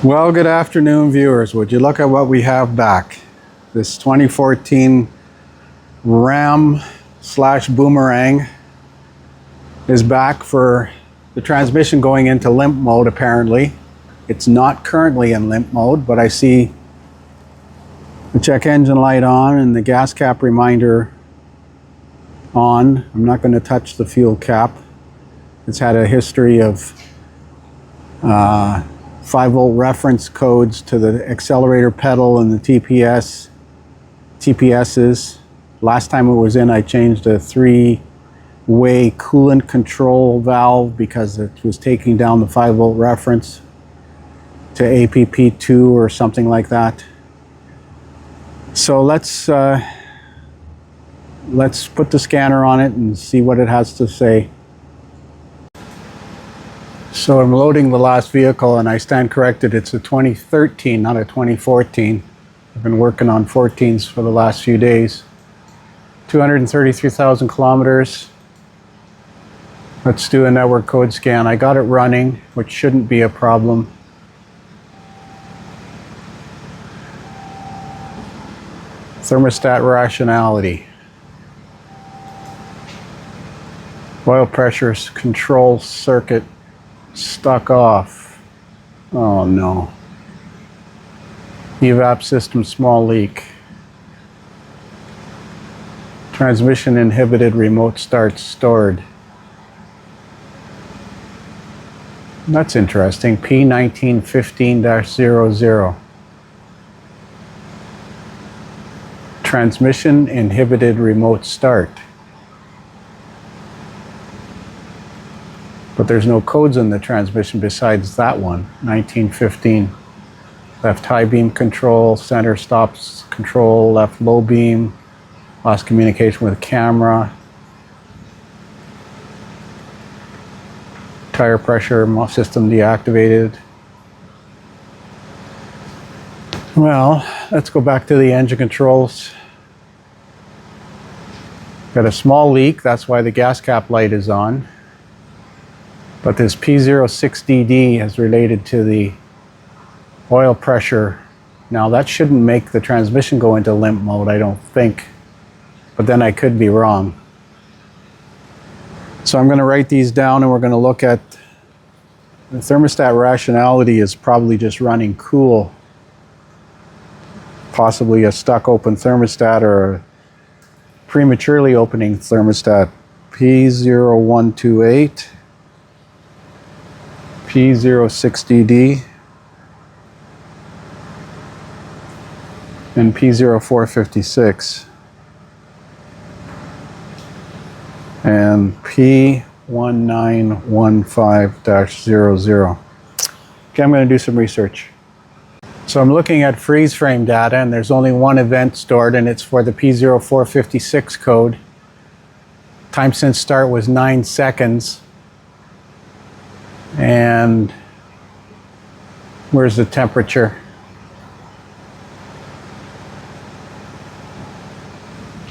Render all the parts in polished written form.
Well, good afternoon, viewers. Would you look at what we have back? This 2014 Ram / Boomerang is back for the transmission going into limp mode, apparently. It's not currently in limp mode, but I see the check engine light on and the gas cap reminder on. I'm not going to touch the fuel cap. It's had a history of 5-volt reference codes to the accelerator pedal and the TPSs. Last time it was in, I changed a 3-way coolant control valve because it was taking down the 5-volt reference to APP2 or something like that. So let's put the scanner on it and see what it has to say. So I'm loading the last vehicle, and I stand corrected. It's a 2013, not a 2014. I've been working on 14s for the last few days. 233,000 kilometers. Let's do a network code scan. I got it running, which shouldn't be a problem. Thermostat rationality. Oil pressure control circuit stuck off. Oh no. Evap system small leak. Transmission inhibited, remote start stored. That's interesting. P1915-00. Transmission inhibited, remote start. But there's no codes in the transmission besides that one, 1915. Left high beam control, center stops control, left low beam, lost communication with camera. Tire pressure system deactivated. Well, let's go back to the engine controls. Got a small leak, that's why the gas cap light is on. But this P06DD is related to the oil pressure. Now that shouldn't make the transmission go into limp mode, I don't think. But then I could be wrong. So I'm going to write these down, and we're going to look at the thermostat rationality is probably just running cool. Possibly a stuck open thermostat or a prematurely opening thermostat. P0128. P06DD and P0456 and P1915-00. Okay, I'm going to do some research. So I'm looking at freeze frame data, and there's only one event stored, and it's for the P0456 code. Time since start was 9 seconds. And where's the temperature?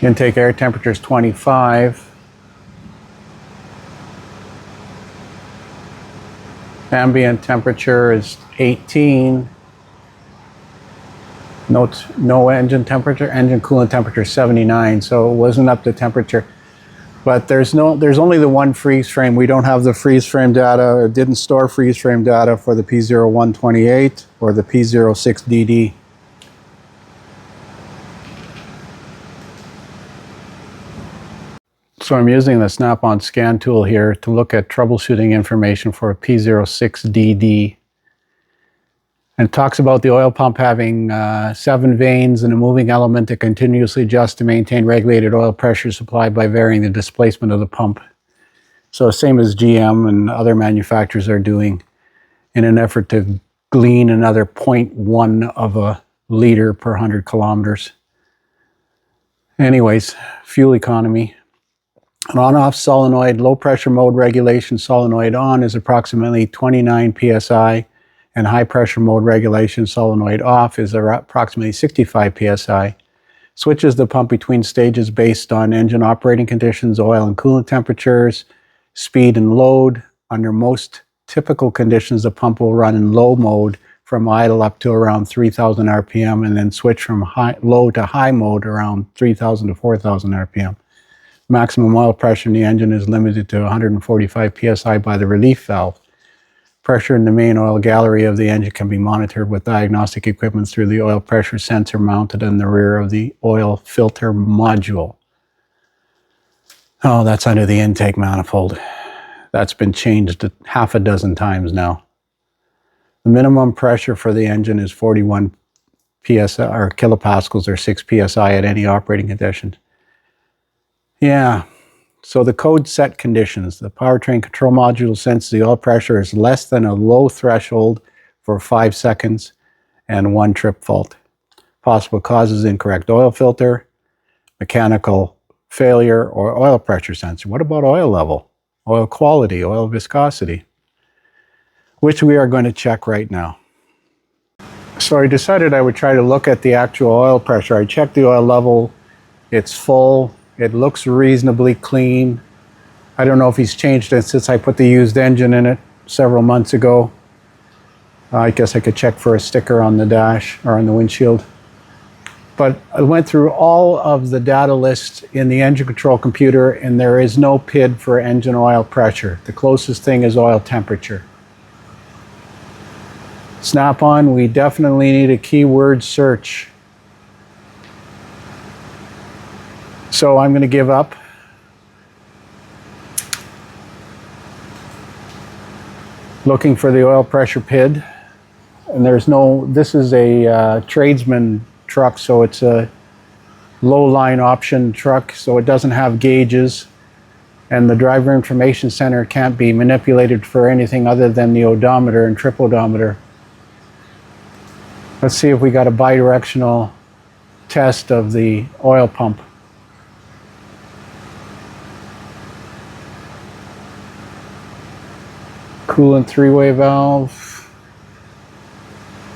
Intake air temperature is 25. Ambient temperature is 18. No engine temperature. Engine coolant temperature is 79, so it wasn't up to temperature. But there's only the one freeze frame. We don't have the freeze frame data, or didn't store freeze frame data for the P0128 or the P06DD. So I'm using the Snap-on scan tool here to look at troubleshooting information for a P06DD. And it talks about the oil pump having 7 vanes and a moving element that continuously adjusts to maintain regulated oil pressure supplied by varying the displacement of the pump. So same as GM and other manufacturers are doing in an effort to glean another 0.1 of a liter per 100 kilometers. Anyways, fuel economy. An on-off solenoid low pressure mode regulation solenoid on is approximately 29 psi. And high pressure mode regulation solenoid off is approximately 65 psi. Switches the pump between stages based on engine operating conditions, oil and coolant temperatures, speed and load. Under most typical conditions, the pump will run in low mode from idle up to around 3,000 RPM, and then switch from low to high mode around 3,000 to 4,000 RPM. Maximum oil pressure in the engine is limited to 145 psi by the relief valve. Pressure in the main oil gallery of the engine can be monitored with diagnostic equipment through the oil pressure sensor mounted in the rear of the oil filter module. Oh, that's under the intake manifold. That's been changed half a dozen times now. The minimum pressure for the engine is 41 psi or kilopascals or 6 psi at any operating condition. Yeah. So the code set conditions. The powertrain control module senses the oil pressure is less than a low threshold for 5 seconds and 1 trip fault. Possible causes: incorrect oil filter, mechanical failure, or oil pressure sensor. What about oil level, oil quality, oil viscosity? Which we are going to check right now. So I decided I would try to look at the actual oil pressure. I checked the oil level. It's full. It looks reasonably clean. I don't know if he's changed it since I put the used engine in it several months ago. I guess I could check for a sticker on the dash or on the windshield. But I went through all of the data lists in the engine control computer, and there is no PID for engine oil pressure. The closest thing is oil temperature. Snap-on, we definitely need a keyword search. So I'm going to give up. Looking for the oil pressure PID. And there's no, this is a tradesman truck, so it's a low line option truck, so it doesn't have gauges. And the driver information center can't be manipulated for anything other than the odometer and trip odometer. Let's see if we got a bidirectional test of the oil pump. Coolant three-way valve.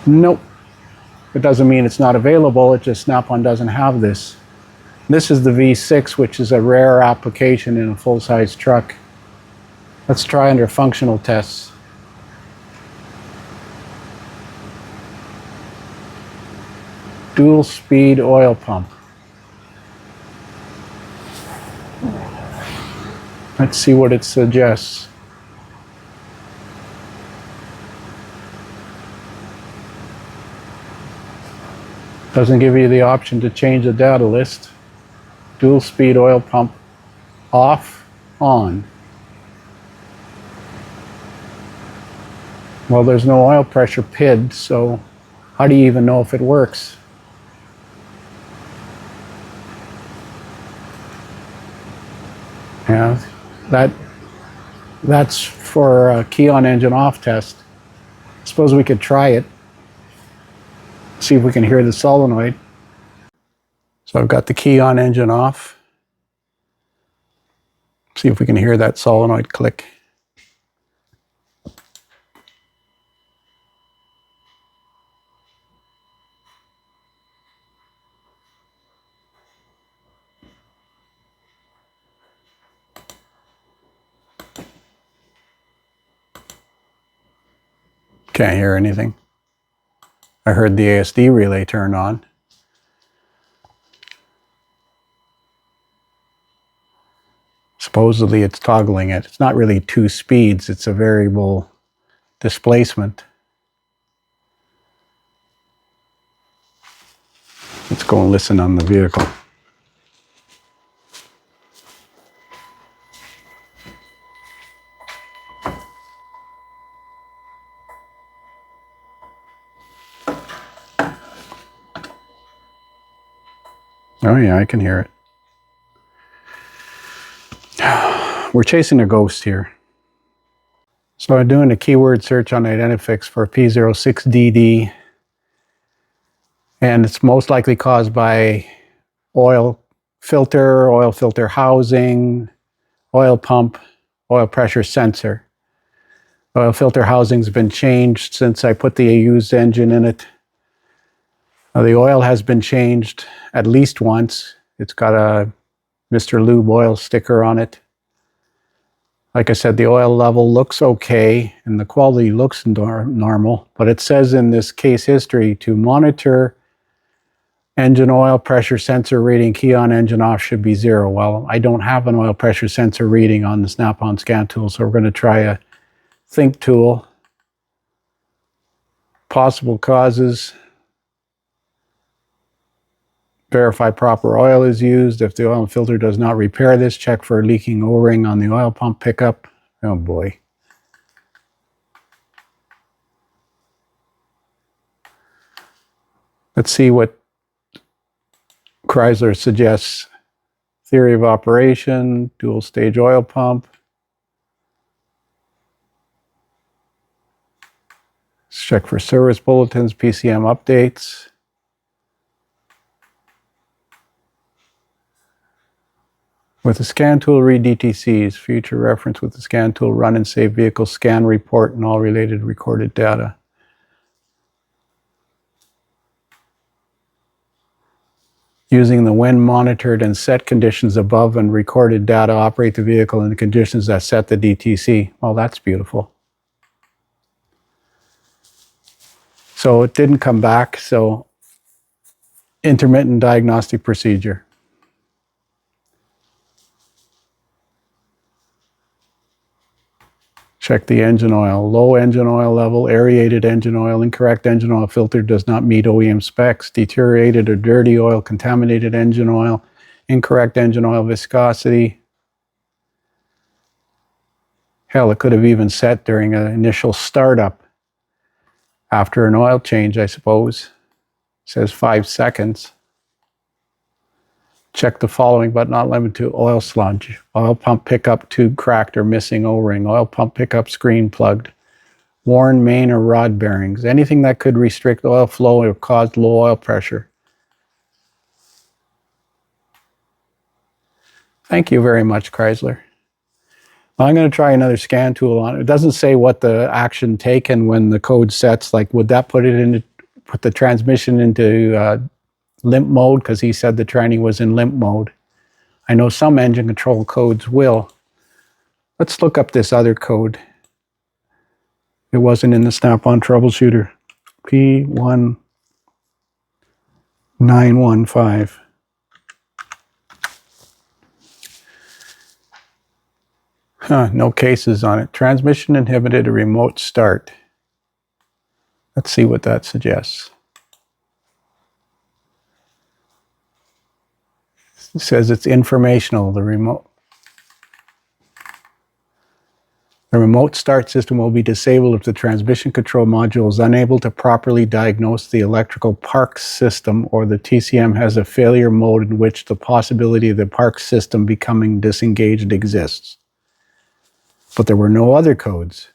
Nope. It doesn't mean it's not available, it just Snap-on doesn't have this. This is the V6, which is a rare application in a full-size truck. Let's try under functional tests. Dual speed oil pump. Let's see what it suggests. Doesn't give you the option to change the data list. Dual speed oil pump off, on. Well, there's no oil pressure PID, so how do you even know if it works? Yeah, that's for a key on engine off test. Suppose we could try it. See if we can hear the solenoid. So I've got the key on engine off. See if we can hear that solenoid click. Can't hear anything. I heard the ASD relay turn on. Supposedly it's toggling it. It's not really 2 speeds, it's a variable displacement. Let's go and listen on the vehicle. Oh yeah, I can hear it. We're chasing a ghost here. So I'm doing a keyword search on Identifix for P06DD, and it's most likely caused by oil filter housing, oil pump, oil pressure sensor. Oil filter housing's been changed since I put the used engine in it. The oil has been changed at least once. It's got a Mr. Lube oil sticker on it. Like I said, the oil level looks okay and the quality looks normal, but it says in this case history to monitor engine oil pressure sensor reading, key on, engine off should be 0. Well, I don't have an oil pressure sensor reading on the Snap-on scan tool, so we're going to try a think tool. Possible causes. Verify proper oil is used. If the oil filter does not repair this, check for a leaking O-ring on the oil pump pickup. Oh boy. Let's see what Chrysler suggests. Theory of operation, dual stage oil pump. Let's check for service bulletins, PCM updates. With the scan tool, read DTCs. Future reference with the scan tool, run and save vehicle scan report and all related recorded data. Using the when monitored and set conditions above and recorded data, operate the vehicle in the conditions that set the DTC. Well, that's beautiful. So it didn't come back, so intermittent diagnostic procedure. Check the engine oil. Low engine oil level, aerated engine oil, incorrect engine oil filter does not meet OEM specs, deteriorated or dirty oil, contaminated engine oil, incorrect engine oil viscosity. Hell, it could have even set during an initial startup after an oil change, I suppose. It says 5 seconds. Check the following, but not limited to: oil sludge, oil pump pickup tube cracked or missing O-ring, oil pump pickup screen plugged, worn main or rod bearings, anything that could restrict oil flow or cause low oil pressure. Thank you very much, Chrysler. Well, I'm going to try another scan tool on it. It doesn't say what the action taken when the code sets. Like, would that put the transmission into Limp mode, because he said the tranny was in Limp mode. I know some engine control codes will. Let's look up this other code. It wasn't in the Snap-on troubleshooter. P0915. No cases on it. Transmission inhibited, a remote start. Let's see what that suggests. It says it's informational. The remote start system will be disabled if the transmission control module is unable to properly diagnose the electrical park system, or the TCM has a failure mode in which the possibility of the park system becoming disengaged exists. But there were no other codes.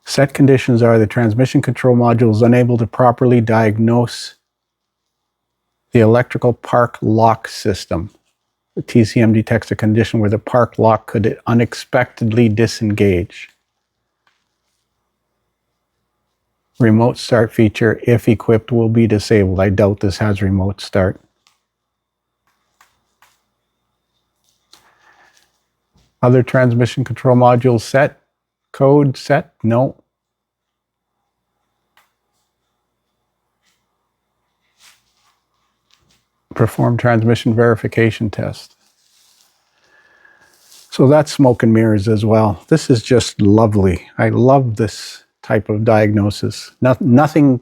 Set conditions are: the transmission control module is unable to properly diagnose the electrical park lock system. The TCM detects a condition where the park lock could unexpectedly disengage. Remote start feature, if equipped, will be disabled. I doubt this has remote start. Other transmission control modules set. Code set? No. Perform transmission verification test. So that's smoke and mirrors as well. This is just lovely. I love this type of diagnosis. Nothing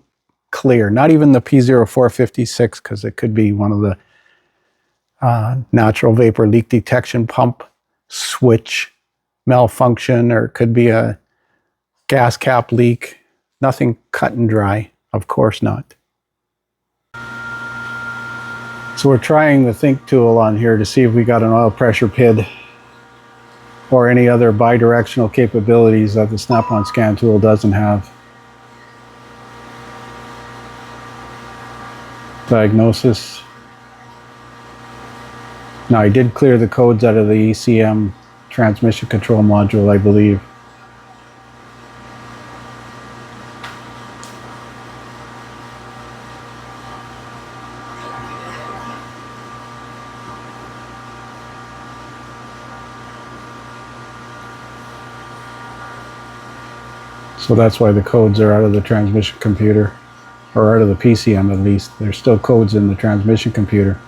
clear, not even the P0456, because it could be one of the natural vapor leak detection pump switch malfunction, or it could be a gas cap leak. Nothing cut and dry, of course not. So we're trying the Think tool on here to see if we got an oil pressure PID or any other bidirectional capabilities that the Snap-on scan tool doesn't have. Diagnosis. Now, I did clear the codes out of the ECM transmission control module, I believe. So that's why the codes are out of the transmission computer, or out of the PCM at least. There's still codes in the transmission computer.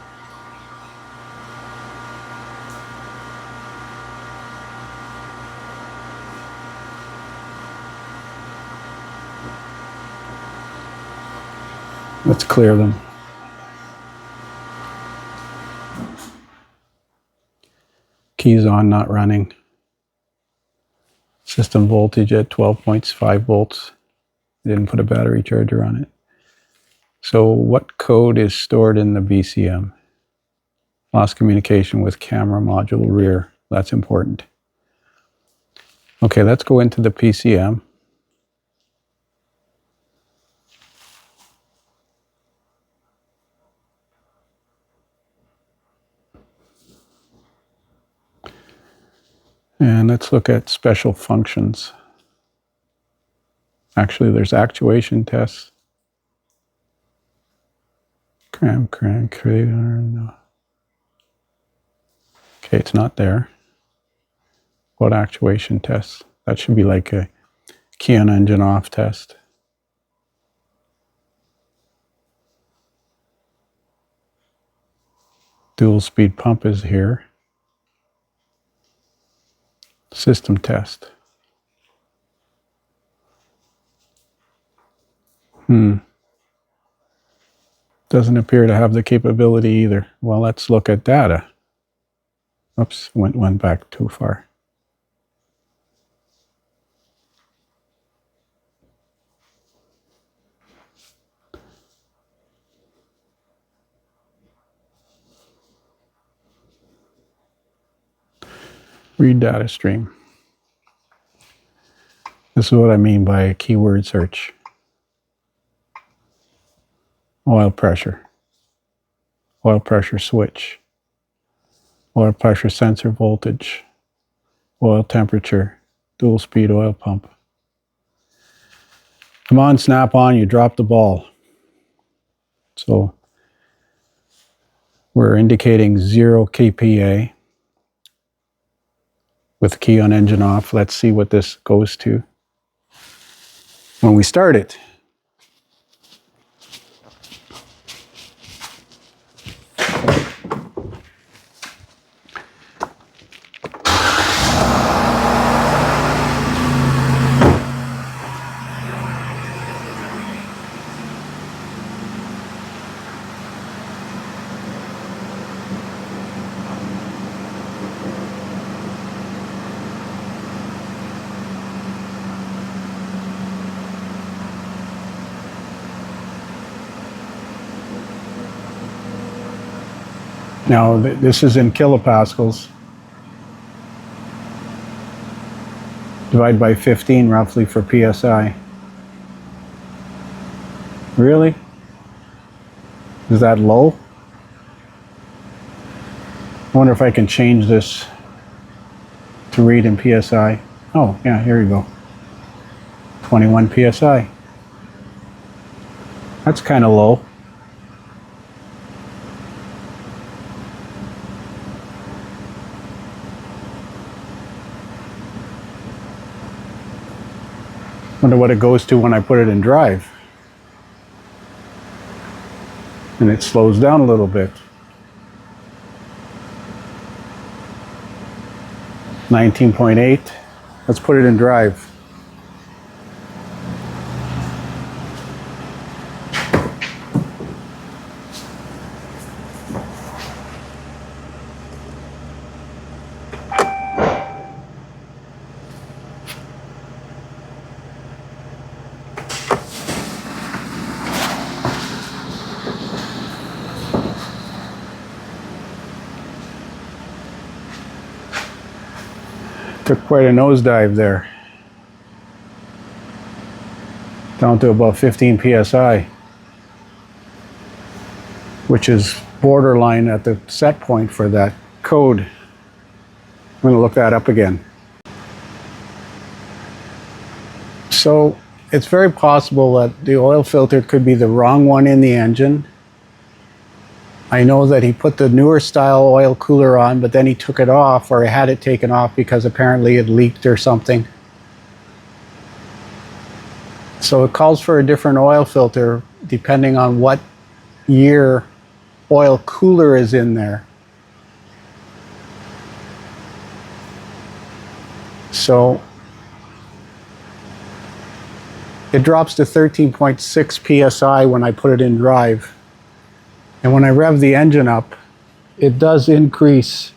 Let's clear them. Keys on, not running. System voltage at 12.5 volts. Didn't put a battery charger on it. So what code is stored in the BCM? Lost communication with camera module rear. That's important. Okay, let's go into the PCM. And let's look at special functions. Actually, there's actuation tests. Crank, no. Okay, it's not there. What actuation tests? That should be like a key on engine off test. Dual speed pump is here. System test. Doesn't appear to have the capability either. Well, let's look at data. Oops, went back too far. Read data stream. This is what I mean by a keyword search. Oil pressure switch, oil pressure sensor voltage, oil temperature, dual speed oil pump. Come on, snap on, you dropped the ball. So we're indicating 0 kPa with key on engine off. Let's see what this goes to when we start it. Now, this is in kilopascals. Divide by 15 roughly for PSI. Really? Is that low? I wonder if I can change this to read in PSI. Oh, yeah, here you go. 21 PSI. That's kind of low. Wonder what it goes to when I put it in drive. And it slows down a little bit. 19.8. Let's put it in drive. Took quite a nosedive there. Down to about 15 PSI, which is borderline at the set point for that code. I'm going to look that up again. So it's very possible that the oil filter could be the wrong one in the engine. I know that he put the newer style oil cooler on, but then he took it off, or he had it taken off because apparently it leaked or something. So it calls for a different oil filter depending on what year oil cooler is in there. So it drops to 13.6 psi when I put it in drive. And when I rev the engine up, it does increase.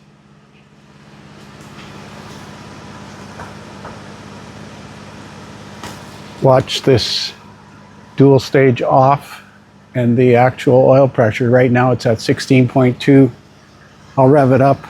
Watch this dual stage off and the actual oil pressure. Right now it's at 16.2. I'll rev it up.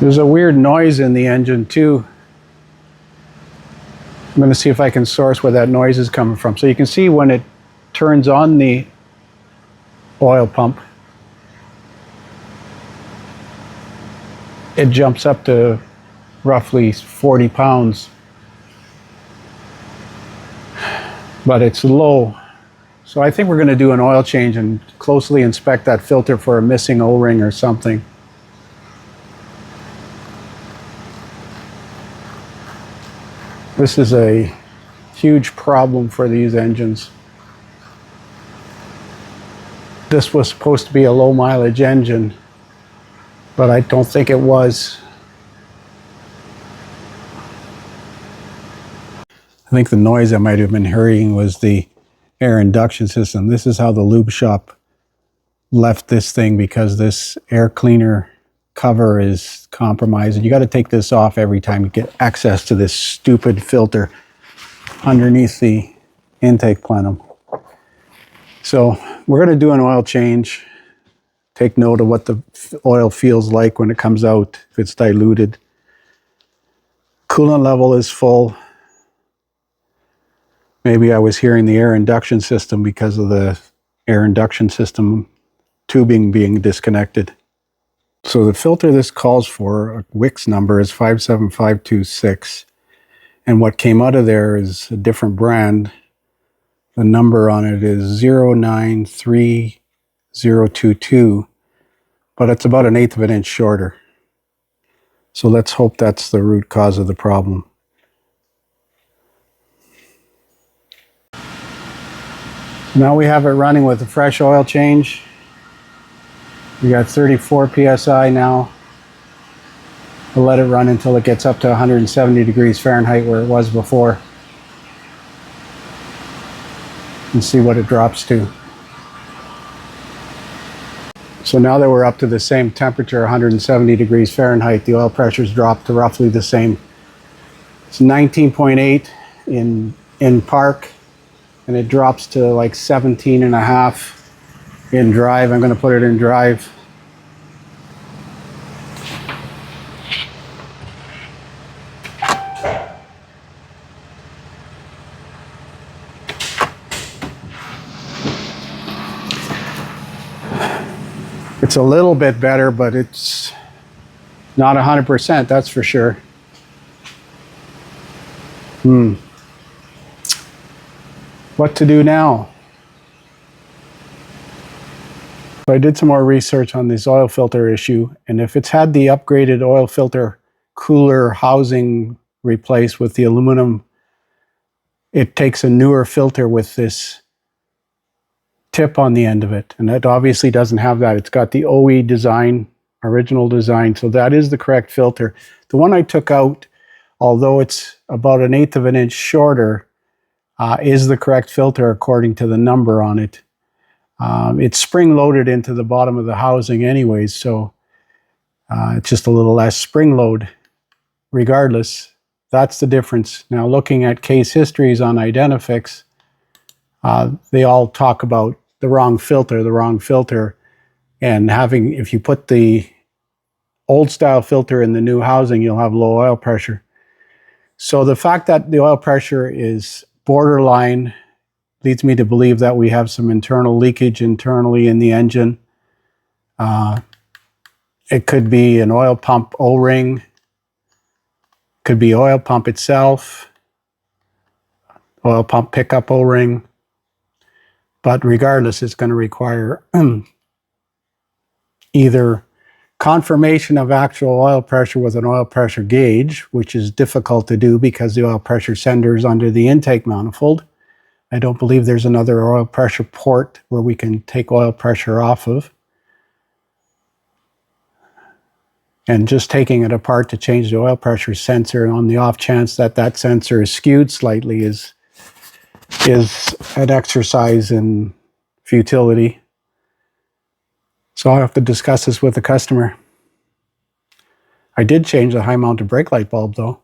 There's a weird noise in the engine too. I'm going to see if I can source where that noise is coming from. So you can see when it turns on the oil pump, it jumps up to roughly 40 pounds. But it's low. So I think we're going to do an oil change and closely inspect that filter for a missing O-ring or something. This is a huge problem for these engines. This was supposed to be a low mileage engine, but I don't think it was. I think the noise I might have been hearing was the air induction system. This is how the lube shop left this thing, because this air cleaner cover is compromised, and you got to take this off every time you get access to this stupid filter underneath the intake plenum. So we're going to do an oil change. Take note of what the oil feels like when it comes out, if it's diluted. Coolant level is full. Maybe I was hearing the air induction system because of the air induction system tubing being disconnected. So the filter this calls for, a Wix number, is 57526. And what came out of there is a different brand. The number on it is 093022, but it's about 1/8 of an inch shorter. So let's hope that's the root cause of the problem. Now we have it running with a fresh oil change. We got 34 psi now. We'll let it run until it gets up to 170 degrees Fahrenheit where it was before, and see what it drops to. So now that we're up to the same temperature, 170 degrees Fahrenheit, the oil pressure's dropped to roughly the same. It's 19.8 in park, and it drops to like 17.5 in drive. I'm going to put it in drive. It's a little bit better, but it's not 100%, that's for sure. What to do now? So I did some more research on this oil filter issue, and if it's had the upgraded oil filter cooler housing replaced with the aluminum, it takes a newer filter with this tip on the end of it, and it obviously doesn't have that. It's got the OE design, original design, so that is the correct filter. The one I took out, although it's about 1/8 of an inch shorter, is the correct filter according to the number on it. It's spring-loaded into the bottom of the housing anyways, so it's just a little less spring load. Regardless, that's the difference. Now, looking at case histories on Identifix, they all talk about the wrong filter, and if you put the old style filter in the new housing, you'll have low oil pressure. So the fact that the oil pressure is borderline leads me to believe that we have some internal leakage internally in the engine. It could be an oil pump O-ring, could be oil pump itself, oil pump pickup O-ring. But regardless, it's going to require either confirmation of actual oil pressure with an oil pressure gauge, which is difficult to do because the oil pressure sender is under the intake manifold. I don't believe there's another oil pressure port where we can take oil pressure off of. And just taking it apart to change the oil pressure sensor on the off chance that that sensor is skewed slightly is an exercise in futility. So I'll have to discuss this with the customer. I did change the high mounted brake light bulb though.